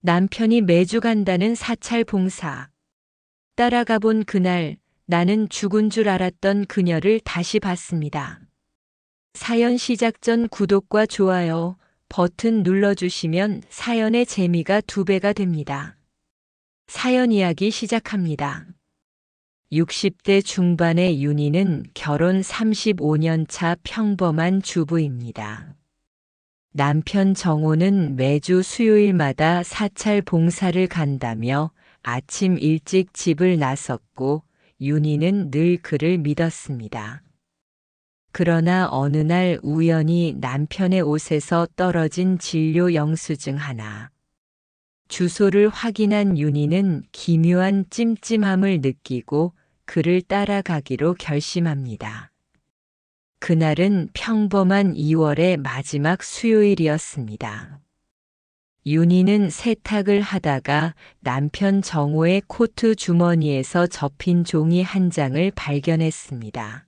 남편이 매주 간다는 사찰 봉사. 따라가 본 그날 나는 죽은 줄 알았던 그녀를 다시 봤습니다. 사연 시작 전 구독과 좋아요 버튼 눌러주시면 사연의 재미가 2배가 됩니다. 사연 이야기 시작합니다. 60대 중반의 윤희는 결혼 35년 차 평범한 주부입니다. 남편 정호는 매주 수요일마다 사찰 봉사를 간다며 아침 일찍 집을 나섰고 윤희는 늘 그를 믿었습니다. 그러나 어느 날 우연히 남편의 옷에서 떨어진 진료 영수증 하나. 주소를 확인한 윤희는 기묘한 찜찜함을 느끼고 그를 따라가기로 결심합니다. 그날은 평범한 2월의 마지막 수요일이었습니다. 윤희는 세탁을 하다가 남편 정호의 코트 주머니에서 접힌 종이 한 장을 발견했습니다.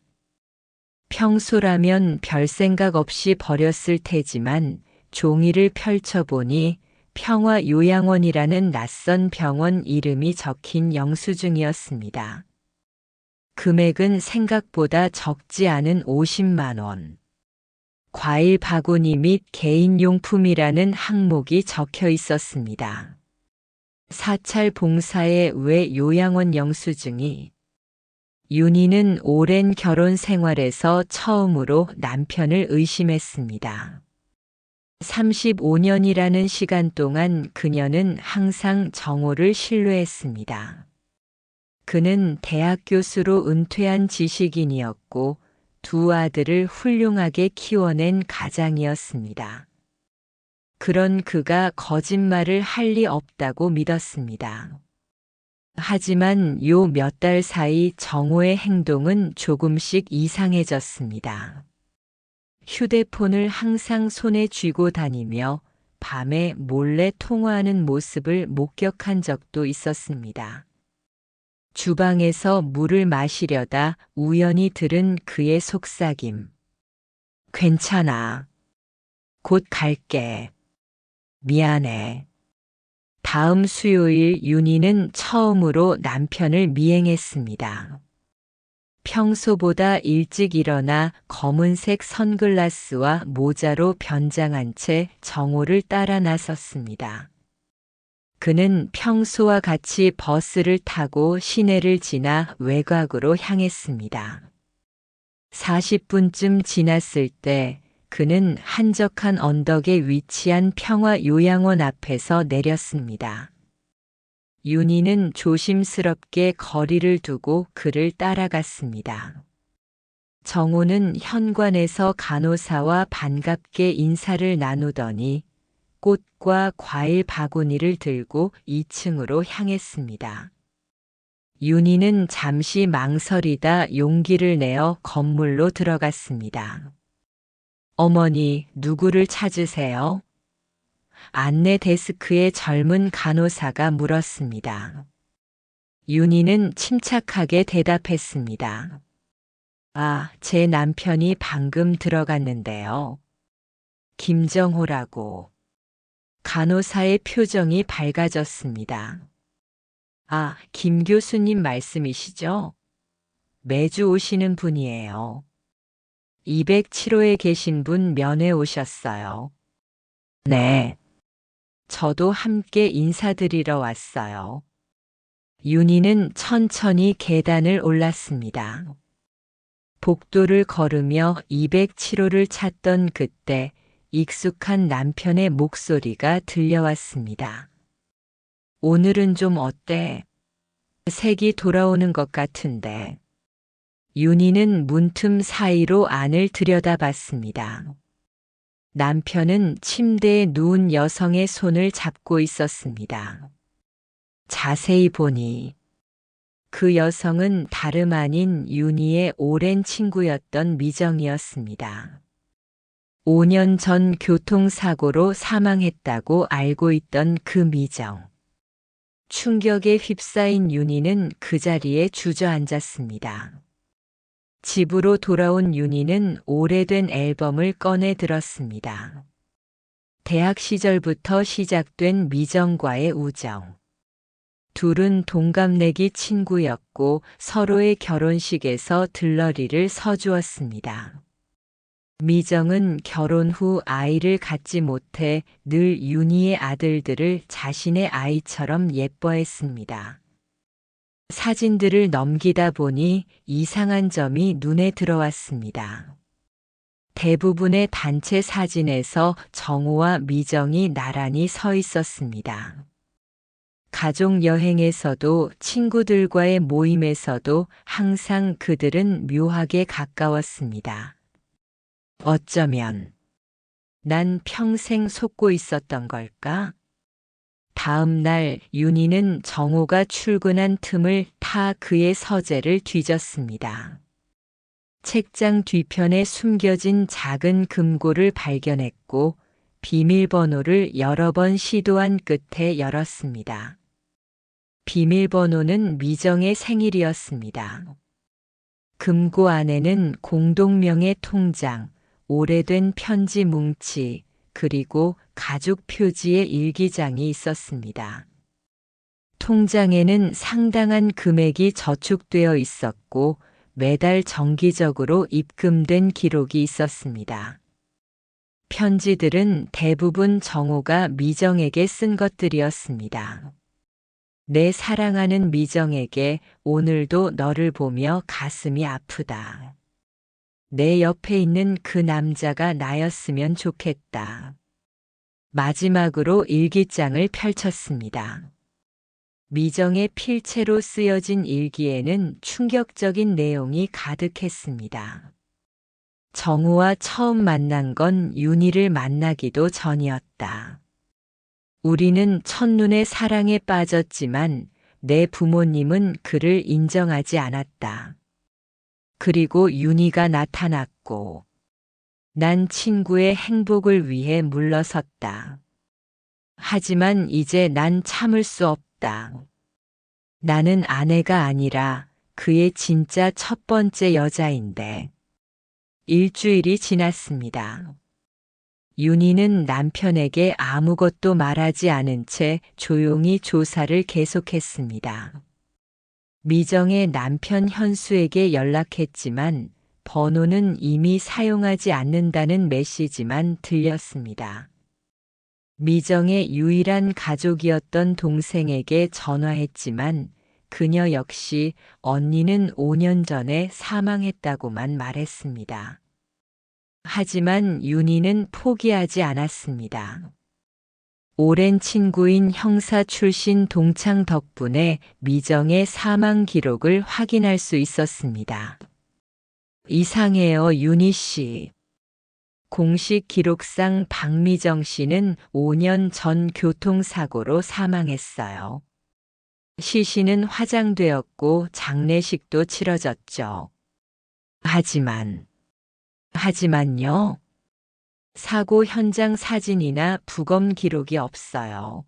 평소라면 별 생각 없이 버렸을 테지만 종이를 펼쳐보니 평화요양원이라는 낯선 병원 이름이 적힌 영수증이었습니다. 금액은 생각보다 적지 않은 50만 원. 과일 바구니 및 개인용품이라는 항목이 적혀 있었습니다. 사찰 봉사에 왜 요양원 영수증이? 윤희는 오랜 결혼 생활에서 처음으로 남편을 의심했습니다. 35년이라는 시간 동안 그녀는 항상 정호를 신뢰했습니다. 그는 대학 교수로 은퇴한 지식인이었고 2 아들을 훌륭하게 키워낸 가장이었습니다. 그런 그가 거짓말을 할 리 없다고 믿었습니다. 하지만 요 몇 달 사이 정호의 행동은 조금씩 이상해졌습니다. 휴대폰을 항상 손에 쥐고 다니며 밤에 몰래 통화하는 모습을 목격한 적도 있었습니다. 주방에서 물을 마시려다 우연히 들은 그의 속삭임. 괜찮아. 곧 갈게. 미안해. 다음 수요일 윤희는 처음으로 남편을 미행했습니다. 평소보다 일찍 일어나 검은색 선글라스와 모자로 변장한 채 정호를 따라 나섰습니다. 그는 평소와 같이 버스를 타고 시내를 지나 외곽으로 향했습니다. 40분쯤 지났을 때 그는 한적한 언덕에 위치한 평화요양원 앞에서 내렸습니다. 윤희는 조심스럽게 거리를 두고 그를 따라갔습니다. 정호는 현관에서 간호사와 반갑게 인사를 나누더니 꽃과 과일 바구니를 들고 2층으로 향했습니다. 윤희는 잠시 망설이다 용기를 내어 건물로 들어갔습니다. 어머니, 누구를 찾으세요? 안내 데스크의 젊은 간호사가 물었습니다. 윤희는 침착하게 대답했습니다. 아, 제 남편이 방금 들어갔는데요. 김정호라고. 간호사의 표정이 밝아졌습니다. 아, 김 교수님 말씀이시죠? 매주 오시는 분이에요. 207호에 계신 분 면회 오셨어요. 네. 저도 함께 인사드리러 왔어요. 윤희는 천천히 계단을 올랐습니다. 복도를 걸으며 207호를 찾던 그때 익숙한 남편의 목소리가 들려왔습니다. 오늘은 좀 어때? 색이 돌아오는 것 같은데. 윤희는 문틈 사이로 안을 들여다봤습니다. 남편은 침대에 누운 여성의 손을 잡고 있었습니다. 자세히 보니 그 여성은 다름 아닌 윤희의 오랜 친구였던 미정이었습니다. 5년 전 교통사고로 사망했다고 알고 있던 그 미정. 충격에 휩싸인 윤희는 그 자리에 주저앉았습니다. 집으로 돌아온 윤희는 오래된 앨범을 꺼내 들었습니다. 대학 시절부터 시작된 미정과의 우정. 둘은 동갑내기 친구였고 서로의 결혼식에서 들러리를 서주었습니다. 미정은 결혼 후 아이를 갖지 못해 늘 윤희의 아들들을 자신의 아이처럼 예뻐했습니다. 사진들을 넘기다 보니 이상한 점이 눈에 들어왔습니다. 대부분의 단체 사진에서 정호와 미정이 나란히 서 있었습니다. 가족 여행에서도 친구들과의 모임에서도 항상 그들은 묘하게 가까웠습니다. 어쩌면 난 평생 속고 있었던 걸까? 다음 날 윤희는 정호가 출근한 틈을 타 그의 서재를 뒤졌습니다. 책장 뒤편에 숨겨진 작은 금고를 발견했고 비밀번호를 여러 번 시도한 끝에 열었습니다. 비밀번호는 미정의 생일이었습니다. 금고 안에는 공동명의 통장, 오래된 편지 뭉치, 그리고 가족 표지의 일기장이 있었습니다. 통장에는 상당한 금액이 저축되어 있었고 매달 정기적으로 입금된 기록이 있었습니다. 편지들은 대부분 정호가 미정에게 쓴 것들이었습니다. 내 사랑하는 미정에게 오늘도 너를 보며 가슴이 아프다. 내 옆에 있는 그 남자가 나였으면 좋겠다. 마지막으로 일기장을 펼쳤습니다. 미정의 필체로 쓰여진 일기에는 충격적인 내용이 가득했습니다. 정우와 처음 만난 건 윤희를 만나기도 전이었다. 우리는 첫눈에 사랑에 빠졌지만 내 부모님은 그를 인정하지 않았다. 그리고 윤희가 나타났고 난 친구의 행복을 위해 물러섰다. 하지만 이제 난 참을 수 없다. 나는 아내가 아니라 그의 진짜 첫 번째 여자인데. 일주일이 지났습니다. 윤희는 남편에게 아무것도 말하지 않은 채 조용히 조사를 계속했습니다. 미정의 남편 현수에게 연락했지만 번호는 이미 사용하지 않는다는 메시지만 들렸습니다. 미정의 유일한 가족이었던 동생에게 전화했지만 그녀 역시 언니는 5년 전에 사망했다고만 말했습니다. 하지만 윤희는 포기하지 않았습니다. 오랜 친구인 형사 출신 동창 덕분에 미정의 사망 기록을 확인할 수 있었습니다. 이상해요, 윤희 씨. 공식 기록상 박미정 씨는 5년 전 교통사고로 사망했어요. 시신은 화장되었고 장례식도 치러졌죠. 하지만요. 사고 현장 사진이나 부검 기록이 없어요.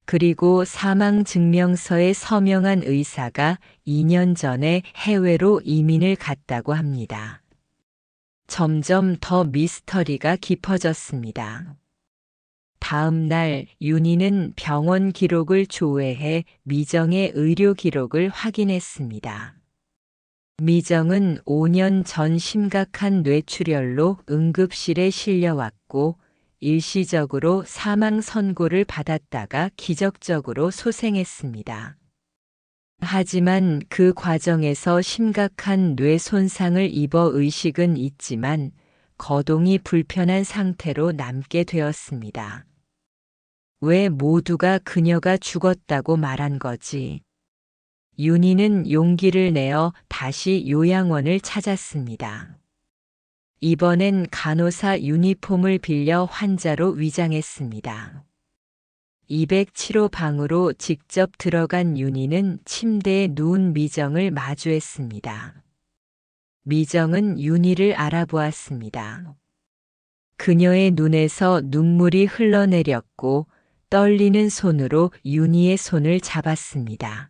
그리고 사망 증명서에 서명한 의사가 2년 전에 해외로 이민을 갔다고 합니다. 점점 더 미스터리가 깊어졌습니다. 다음 날 윤희는 병원 기록을 조회해 미정의 의료 기록을 확인했습니다. 미정은 5년 전 심각한 뇌출혈로 응급실에 실려왔고 일시적으로 사망 선고를 받았다가 기적적으로 소생했습니다. 하지만 그 과정에서 심각한 뇌 손상을 입어 의식은 있지만 거동이 불편한 상태로 남게 되었습니다. 왜 모두가 그녀가 죽었다고 말한 거지? 윤희는 용기를 내어 다시 요양원을 찾았습니다. 이번엔 간호사 유니폼을 빌려 환자로 위장했습니다. 207호 방으로 직접 들어간 윤희는 침대에 누운 미정을 마주했습니다. 미정은 윤희를 알아보았습니다. 그녀의 눈에서 눈물이 흘러내렸고 떨리는 손으로 윤희의 손을 잡았습니다.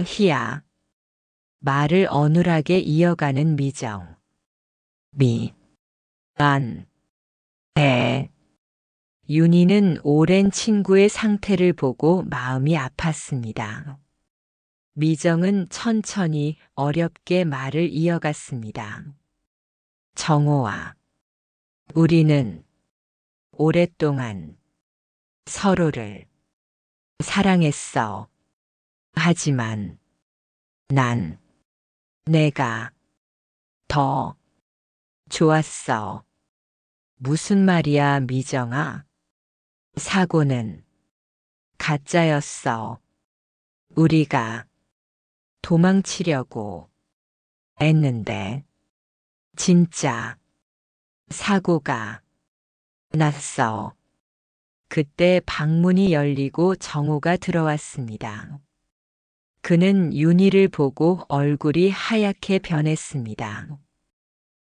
희야. 말을 어눌하게 이어가는 미정. 네. 윤희는 오랜 친구의 상태를 보고 마음이 아팠습니다. 미정은 천천히 어렵게 말을 이어갔습니다. 정호아, 우리는 오랫동안 서로를 사랑했어. 하지만 난 내가 더 좋았어. 무슨 말이야, 미정아? 사고는 가짜였어. 우리가 도망치려고 했는데 진짜 사고가 났어. 그때 방문이 열리고 정호가 들어왔습니다. 그는 윤희를 보고 얼굴이 하얗게 변했습니다.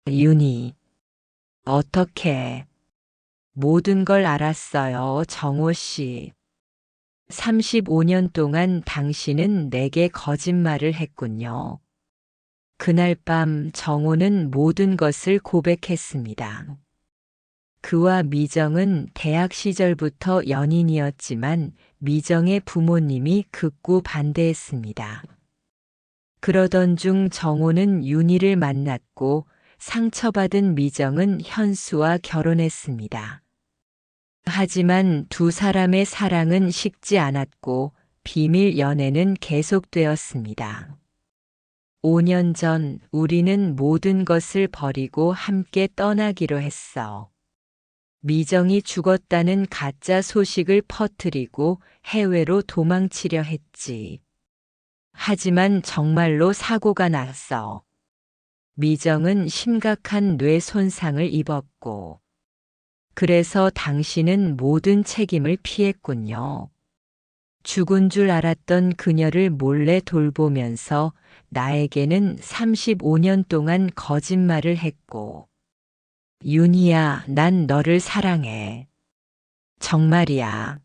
윤희, 어떻게 모든 걸 알았어요, 정호 씨. 35년 동안 당신은 내게 거짓말을 했군요. 그날 밤 정호는 모든 것을 고백했습니다. 그와 미정은 대학 시절부터 연인이었지만 미정의 부모님이 극구 반대했습니다. 그러던 중 정호는 윤희를 만났고 상처받은 미정은 현수와 결혼했습니다. 하지만 두 사람의 사랑은 식지 않았고 비밀 연애는 계속되었습니다. 5년 전 우리는 모든 것을 버리고 함께 떠나기로 했어. 미정이 죽었다는 가짜 소식을 퍼뜨리고 해외로 도망치려 했지. 하지만 정말로 사고가 났어. 미정은 심각한 뇌 손상을 입었고, 그래서 당신은 모든 책임을 피했군요. 죽은 줄 알았던 그녀를 몰래 돌보면서 나에게는 35년 동안 거짓말을 했고, 윤희야, 난 너를 사랑해. 정말이야.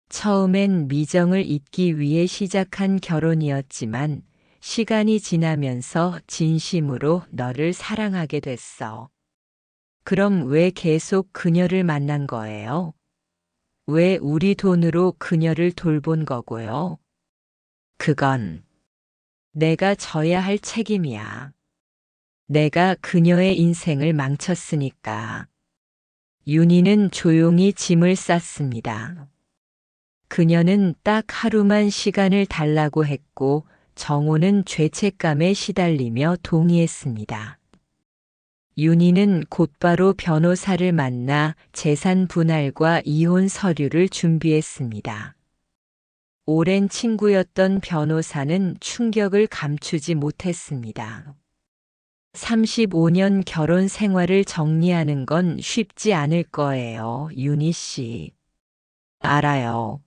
처음엔 미정을 잊기 위해 시작한 결혼이었지만 시간이 지나면서 진심으로 너를 사랑하게 됐어. 그럼 왜 계속 그녀를 만난 거예요? 왜 우리 돈으로 그녀를 돌본 거고요? 그건 내가 져야 할 책임이야. 내가 그녀의 인생을 망쳤으니까. 윤희는 조용히 짐을 쌌습니다. 그녀는 딱 하루만 시간을 달라고 했고 정호는 죄책감에 시달리며 동의했습니다. 윤희는 곧바로 변호사를 만나 재산 분할과 이혼 서류를 준비했습니다. 오랜 친구였던 변호사는 충격을 감추지 못했습니다. 35년 결혼 생활을 정리하는 건 쉽지 않을 거예요, 윤희 씨. 알아요.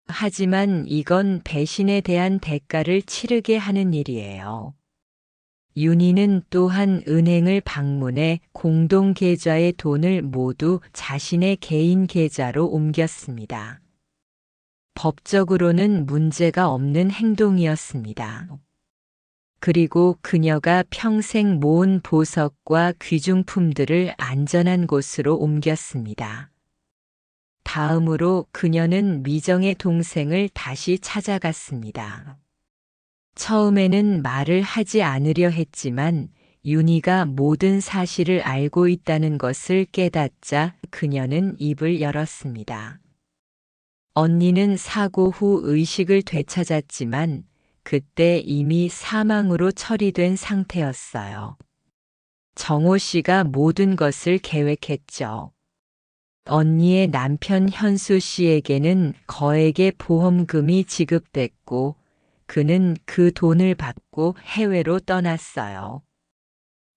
하지만 이건 배신에 대한 대가를 치르게 하는 일이에요. 윤희는 또한 은행을 방문해 공동 계좌의 돈을 모두 자신의 개인 계좌로 옮겼습니다. 법적으로는 문제가 없는 행동이었습니다. 그리고 그녀가 평생 모은 보석과 귀중품들을 안전한 곳으로 옮겼습니다. 다음으로 그녀는 미정의 동생을 다시 찾아갔습니다. 처음에는 말을 하지 않으려 했지만 윤희가 모든 사실을 알고 있다는 것을 깨닫자 그녀는 입을 열었습니다. 언니는 사고 후 의식을 되찾았지만 그때 이미 사망으로 처리된 상태였어요. 정호 씨가 모든 것을 계획했죠. 언니의 남편 현수 씨에게는 거액의 보험금이 지급됐고 그는 그 돈을 받고 해외로 떠났어요.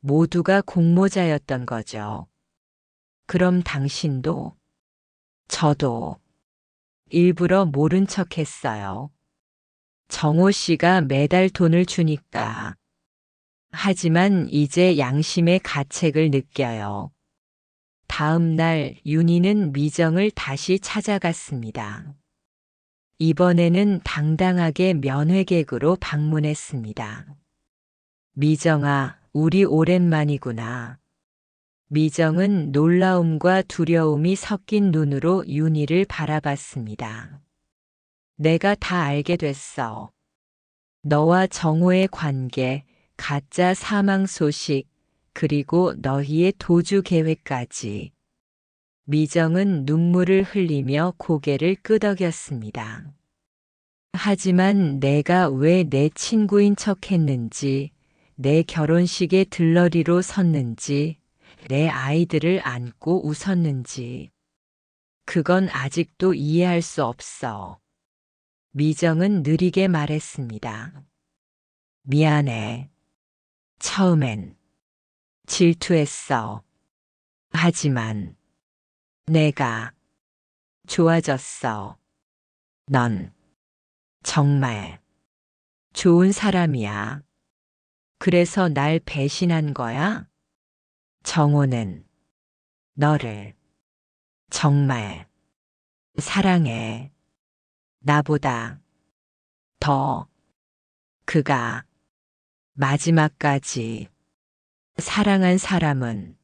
모두가 공모자였던 거죠. 그럼 당신도, 저도 일부러 모른 척 했어요. 정호 씨가 매달 돈을 주니까. 하지만 이제 양심의 가책을 느껴요. 다음 날 윤희는 미정을 다시 찾아갔습니다. 이번에는 당당하게 면회객으로 방문했습니다. 미정아, 우리 오랜만이구나. 미정은 놀라움과 두려움이 섞인 눈으로 윤희를 바라봤습니다. 내가 다 알게 됐어. 너와 정호의 관계, 가짜 사망 소식, 그리고 너희의 도주 계획까지. 미정은 눈물을 흘리며 고개를 끄덕였습니다. 하지만 내가 왜 내 친구인 척 했는지, 내 결혼식에 들러리로 섰는지, 내 아이들을 안고 웃었는지, 그건 아직도 이해할 수 없어. 미정은 느리게 말했습니다. 미안해. 처음엔 질투했어. 하지만 내가 좋아졌어. 넌 정말 좋은 사람이야. 그래서 날 배신한 거야? 정호는 너를 정말 사랑해. 나보다 더. 그가 마지막까지 사랑한 사람은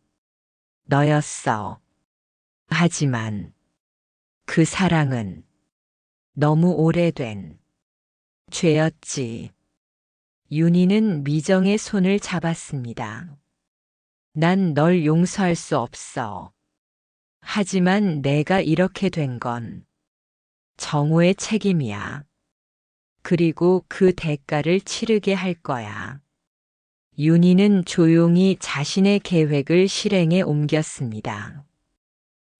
너였어. 하지만 그 사랑은 너무 오래된 죄였지. 윤희는 미정의 손을 잡았습니다. 난 널 용서할 수 없어. 하지만 내가 이렇게 된 건 정호의 책임이야. 그리고 그 대가를 치르게 할 거야. 윤희는 조용히 자신의 계획을 실행에 옮겼습니다.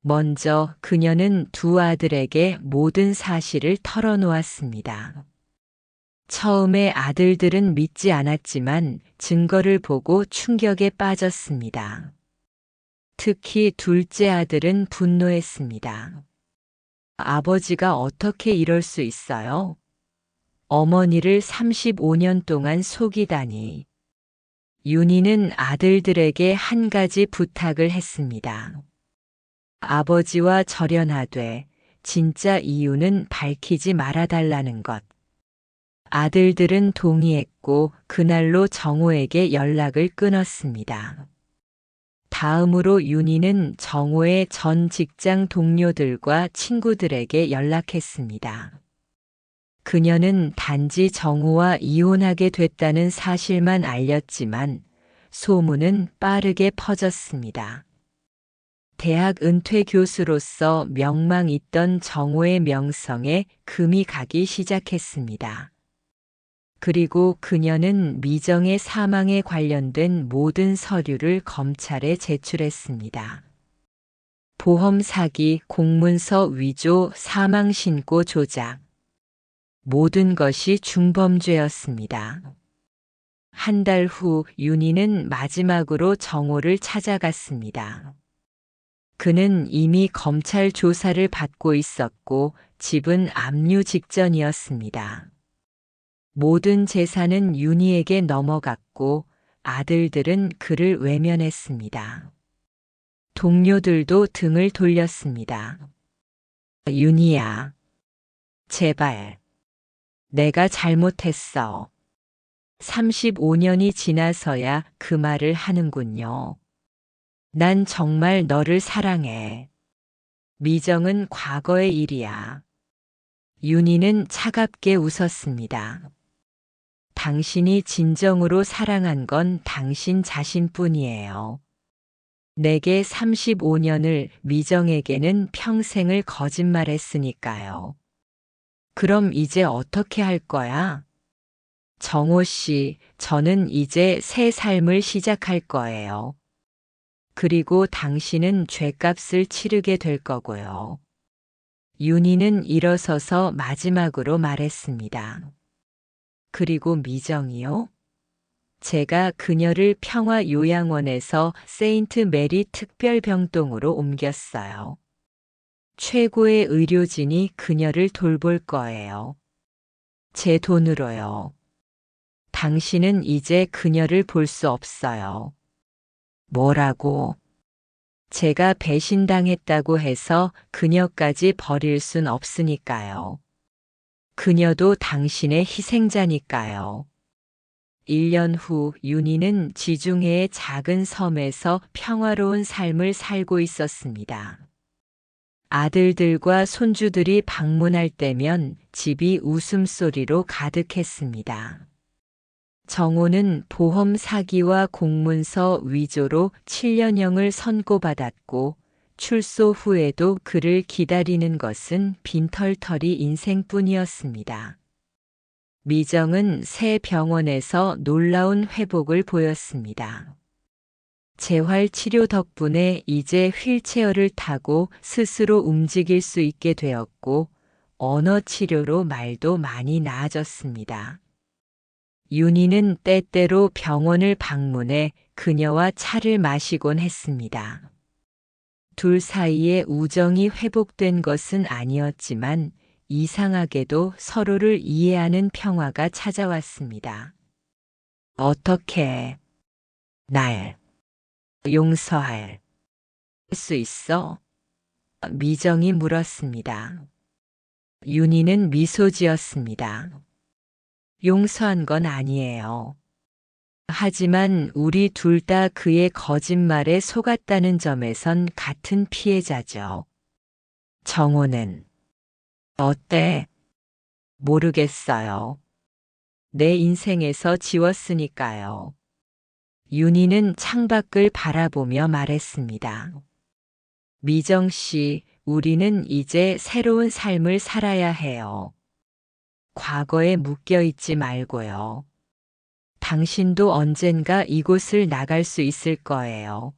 먼저 그녀는 두 아들에게 모든 사실을 털어놓았습니다. 처음에 아들들은 믿지 않았지만 증거를 보고 충격에 빠졌습니다. 특히 둘째 아들은 분노했습니다. 아버지가 어떻게 이럴 수 있어요? 어머니를 35년 동안 속이다니. 윤희는 아들들에게 한 가지 부탁을 했습니다. 아버지와 절연하되 진짜 이유는 밝히지 말아달라는 것. 아들들은 동의했고 그날로 정호에게 연락을 끊었습니다. 다음으로 윤희는 정호의 전 직장 동료들과 친구들에게 연락했습니다. 그녀는 단지 정호와 이혼하게 됐다는 사실만 알렸지만 소문은 빠르게 퍼졌습니다. 대학 은퇴 교수로서 명망 있던 정호의 명성에 금이 가기 시작했습니다. 그리고 그녀는 미정의 사망에 관련된 모든 서류를 검찰에 제출했습니다. 보험 사기, 공문서 위조, 사망 신고 조작. 모든 것이 중범죄였습니다. 한 달 후 윤희는 마지막으로 정호를 찾아갔습니다. 그는 이미 검찰 조사를 받고 있었고 집은 압류 직전이었습니다. 모든 재산은 윤희에게 넘어갔고 아들들은 그를 외면했습니다. 동료들도 등을 돌렸습니다. 윤희야, 제발. 내가 잘못했어. 35년이 지나서야 그 말을 하는군요. 난 정말 너를 사랑해. 미정은 과거의 일이야. 윤희는 차갑게 웃었습니다. 당신이 진정으로 사랑한 건 당신 자신뿐이에요. 내게 35년을, 미정에게는 평생을 거짓말했으니까요. 그럼 이제 어떻게 할 거야? 정호 씨, 저는 이제 새 삶을 시작할 거예요. 그리고 당신은 죗값을 치르게 될 거고요. 윤희는 일어서서 마지막으로 말했습니다. 그리고 미정이요? 제가 그녀를 평화요양원에서 세인트 메리 특별병동으로 옮겼어요. 최고의 의료진이 그녀를 돌볼 거예요. 제 돈으로요. 당신은 이제 그녀를 볼 수 없어요. 뭐라고? 제가 배신당했다고 해서 그녀까지 버릴 순 없으니까요. 그녀도 당신의 희생자니까요. 1년 후 윤희는 지중해의 작은 섬에서 평화로운 삶을 살고 있었습니다. 아들들과 손주들이 방문할 때면 집이 웃음소리로 가득했습니다. 정호는 보험 사기와 공문서 위조로 7년형을 선고받았고 출소 후에도 그를 기다리는 것은 빈털터리 인생뿐이었습니다. 미정은 새 병원에서 놀라운 회복을 보였습니다. 재활 치료 덕분에 이제 휠체어를 타고 스스로 움직일 수 있게 되었고 언어 치료로 말도 많이 나아졌습니다. 윤희는 때때로 병원을 방문해 그녀와 차를 마시곤 했습니다. 둘 사이에 우정이 회복된 것은 아니었지만 이상하게도 서로를 이해하는 평화가 찾아왔습니다. 어떻게 날 용서할 수 있어? 미정이 물었습니다. 윤희는 미소 지었습니다. 용서한 건 아니에요. 하지만 우리 둘 다 그의 거짓말에 속았다는 점에선 같은 피해자죠. 정호는 어때? 모르겠어요. 내 인생에서 지웠으니까요. 윤희는 창밖을 바라보며 말했습니다. 미정 씨, 우리는 이제 새로운 삶을 살아야 해요. 과거에 묶여 있지 말고요. 당신도 언젠가 이곳을 나갈 수 있을 거예요.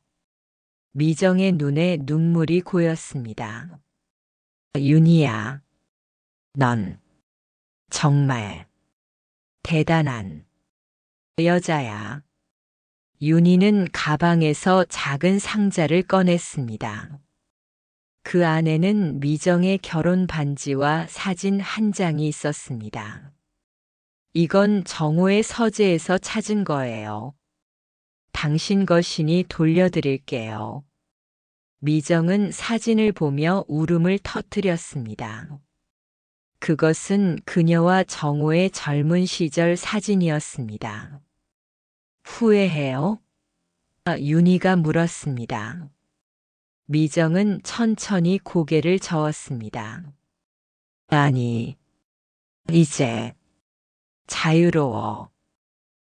미정의 눈에 눈물이 고였습니다. 윤희야, 넌 정말 대단한 여자야. 윤희는 가방에서 작은 상자를 꺼냈습니다. 그 안에는 미정의 결혼 반지와 사진 한 장이 있었습니다. 이건 정호의 서재에서 찾은 거예요. 당신 것이니 돌려드릴게요. 미정은 사진을 보며 울음을 터뜨렸습니다. 그것은 그녀와 정호의 젊은 시절 사진이었습니다. 후회해요? 윤희가 물었습니다. 미정은 천천히 고개를 저었습니다. 아니, 이제 자유로워.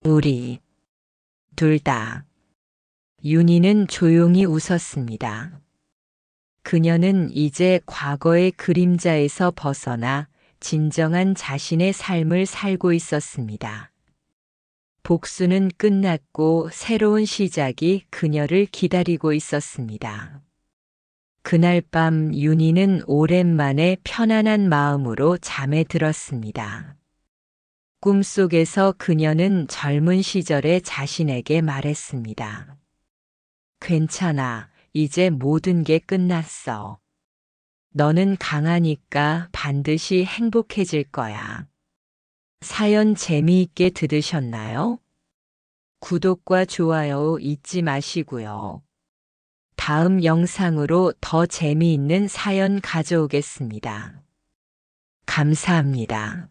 우리 둘 다. 윤희는 조용히 웃었습니다. 그녀는 이제 과거의 그림자에서 벗어나 진정한 자신의 삶을 살고 있었습니다. 복수는 끝났고 새로운 시작이 그녀를 기다리고 있었습니다. 그날 밤 윤희는 오랜만에 편안한 마음으로 잠에 들었습니다. 꿈속에서 그녀는 젊은 시절의 자신에게 말했습니다. 괜찮아, 이제 모든 게 끝났어. 너는 강하니까 반드시 행복해질 거야. 사연 재미있게 들으셨나요? 구독과 좋아요 잊지 마시고요. 다음 영상으로 더 재미있는 사연 가져오겠습니다. 감사합니다.